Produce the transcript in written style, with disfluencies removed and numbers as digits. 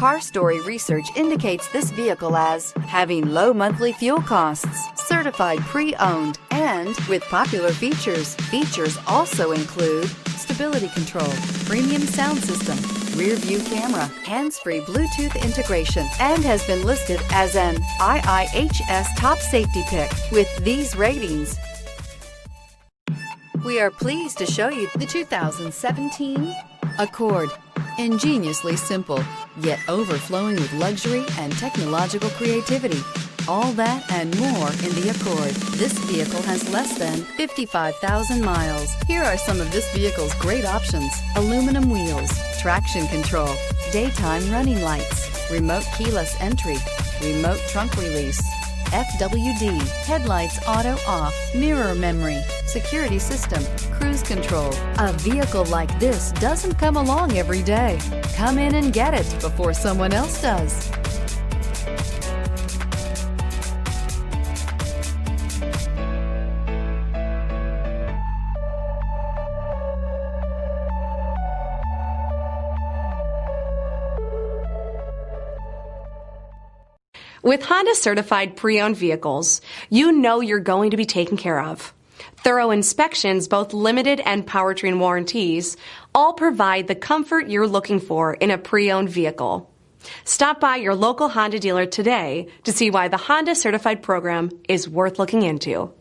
Car Story research indicates this vehicle as having low monthly fuel costs, certified pre-owned, and with popular features. Features also include stability control, premium sound system, rear view camera, hands-free Bluetooth integration, and has been listed as an IIHS top safety pick with these ratings. We are pleased to show you the 2017 Accord. Ingeniously simple, yet overflowing with luxury and technological creativity. All that and more in the Accord. This vehicle has less than 55,000 miles. Here are some of this vehicle's great options: aluminum wheels, traction control, daytime running lights, remote keyless entry, remote trunk release, FWD, headlights auto off, mirror memory, security system, cruise control. A vehicle like this doesn't come along every day. Come in and get it before someone else does. With Honda certified pre-owned vehicles, you know you're going to be taken care of. Thorough inspections, both limited and powertrain warranties, all provide the comfort you're looking for in a pre-owned vehicle. Stop by your local Honda dealer today to see why the Honda certified program is worth looking into.